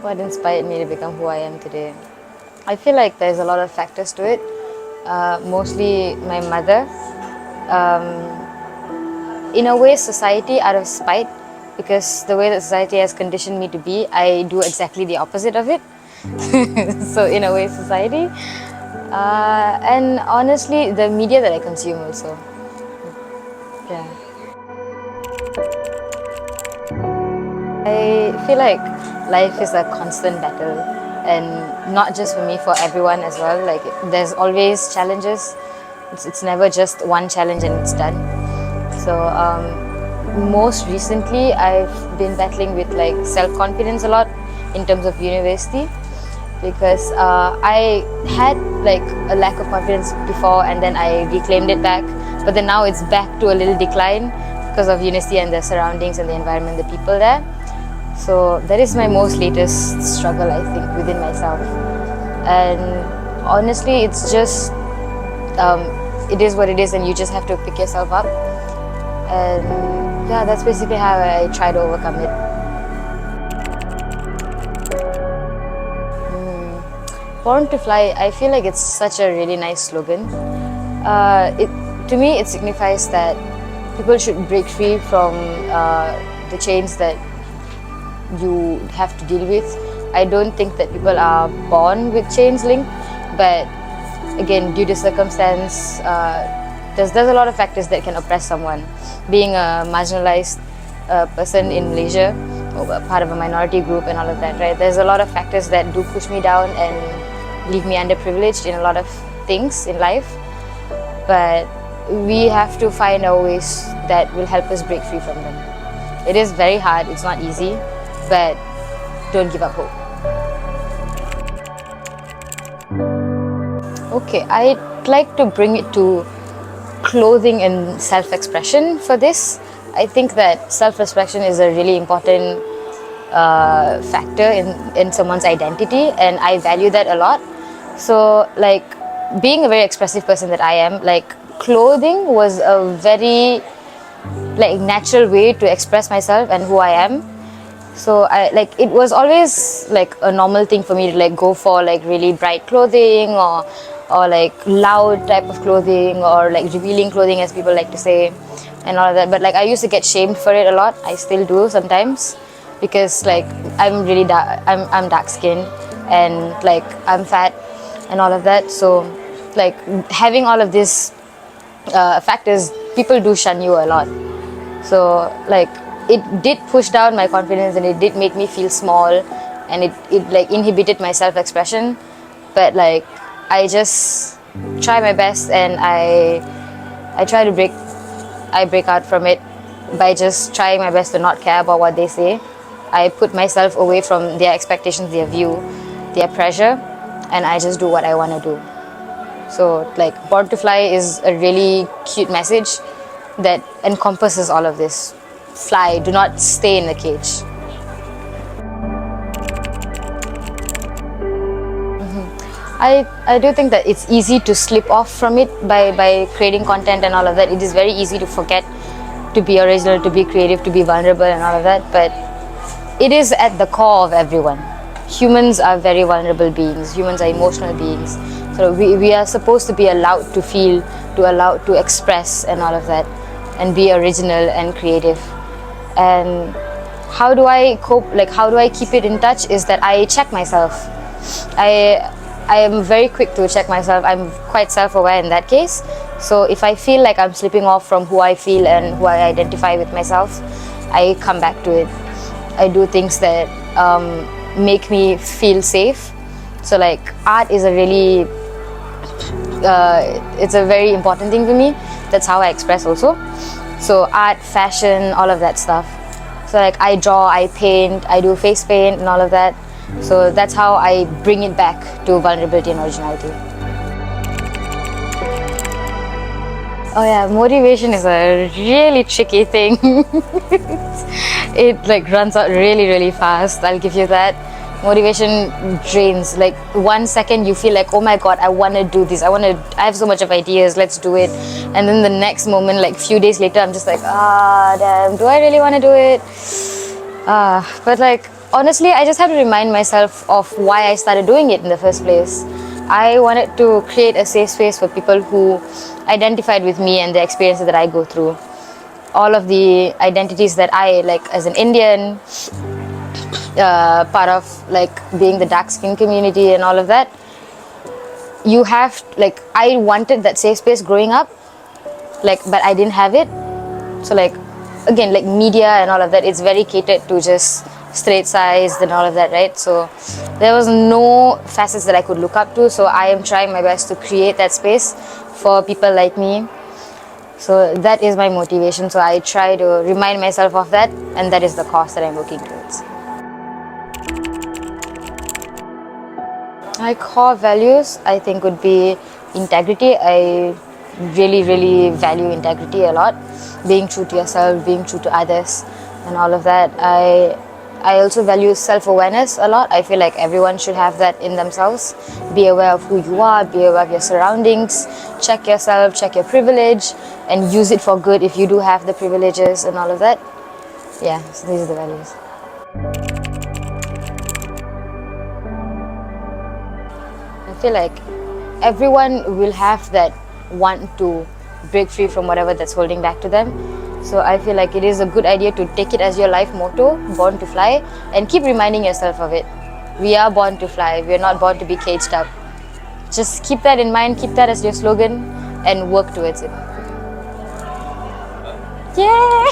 What inspired me to become who I am today? I feel like there's a lot of factors to it. Mostly my mother. In a way, society out of spite, because the way that society has conditioned me to be, I do exactly the opposite of it. So in a way, society. And honestly, the media that I consume also. Yeah. I feel like life is a constant battle, and not just for me, for everyone as well. Like there's always challenges. It's never just one challenge and it's done. So most recently, I've been battling with like self-confidence a lot in terms of university, because I had like a lack of confidence before, and then I reclaimed it back. But then now it's back to a little decline because of university and the surroundings and the environment, the people there. So that is my most latest struggle, I think, within myself. And honestly, it's just, it is what it is, and you just have to pick yourself up. And yeah, that's basically how I try to overcome it. Born to Fly, I feel like it's such a really nice slogan. To me, it signifies that people should break free from the chains that you have to deal with. I don't think that people are born with chains linked, but again, due to circumstance, there's a lot of factors that can oppress someone. Being a marginalized person in Malaysia, or part of a minority group and all of that, right? There's a lot of factors that do push me down and leave me underprivileged in a lot of things in life. But we have to find our ways that will help us break free from them. It is very hard, it's not easy, but don't give up hope. Okay, I'd like to bring it to clothing and self-expression for this. I think that self-expression is a really important factor in someone's identity, and I value that a lot. So like being a very expressive person that I am, like clothing was a very like natural way to express myself and who I am. So it was always like a normal thing for me to like go for like really bright clothing or like loud type of clothing, or like revealing clothing, as people like to say, and all of that. But like I used to get shamed for it a lot. I still do sometimes, because like I'm really dark, I'm dark skinned, and like I'm fat and all of that. So like having all of these factors, people do shun you a lot. So like it did push down my confidence, and it did make me feel small, and it like inhibited my self-expression. But like I just try my best, and I try to break out from it by just trying my best to not care about what they say. I put myself away from their expectations, their view, their pressure, and I just do what I want to do. So like Born to Fly is a really cute message that encompasses all of this. Fly, do not stay in the cage. I do think that it's easy to slip off from it by creating content and all of that. It is very easy to forget to be original, to be creative, to be vulnerable and all of that, but it is at the core of everyone. Humans are very vulnerable beings. Humans are emotional beings. So we are supposed to be allowed to feel, allowed to express and all of that, and be original and creative. And how do I cope, like how do I keep it in touch, is that I check myself. I am very quick to check myself. I'm quite self-aware in that case. So if I feel like I'm slipping off from who I feel and who I identify with myself, I come back to it. I do things that make me feel safe. So like art is a really, it's a very important thing for me. That's how I express also. So art, fashion, all of that stuff. So like I draw, I paint, I do face paint and all of that. So that's how I bring it back to vulnerability and originality. Oh yeah, motivation is a really tricky thing. It like runs out really, really fast, I'll give you that. motivation drains. Like 1 second you feel like, oh my god, I want to do this, I have so much of ideas, let's do it. And then the next moment, like few days later, I'm just like, damn, do I really want to do it? But like honestly, I just have to remind myself of why I started doing it in the first place. I wanted to create a safe space for people who identified with me and the experiences that I go through. All of the identities that I, like as an Indian, part of like being the dark skin community and all of that, you have, like, I wanted that safe space growing up, like, but I didn't have it. So like, again, like media and all of that, it's very catered to just straight sized and all of that, right? So there was no facets that I could look up to, so I am trying my best to create that space for people like me. So that is my motivation, so I try to remind myself of that, and that is the cause that I'm working towards. My core values, I think, would be integrity. I really value integrity a lot. Being true to yourself, being true to others, and all of that. I also value self-awareness a lot. I feel like everyone should have that in themselves. Be aware of who you are, be aware of your surroundings, check yourself, check your privilege, and use it for good if you do have the privileges and all of that. Yeah, so these are the values. I feel like everyone will have that want to break free from whatever that's holding back to them. So I feel like it is a good idea to take it as your life motto, born to fly, and keep reminding yourself of it. We are born to fly, we are not born to be caged up. Just keep that in mind, keep that as your slogan, and work towards it. Yay!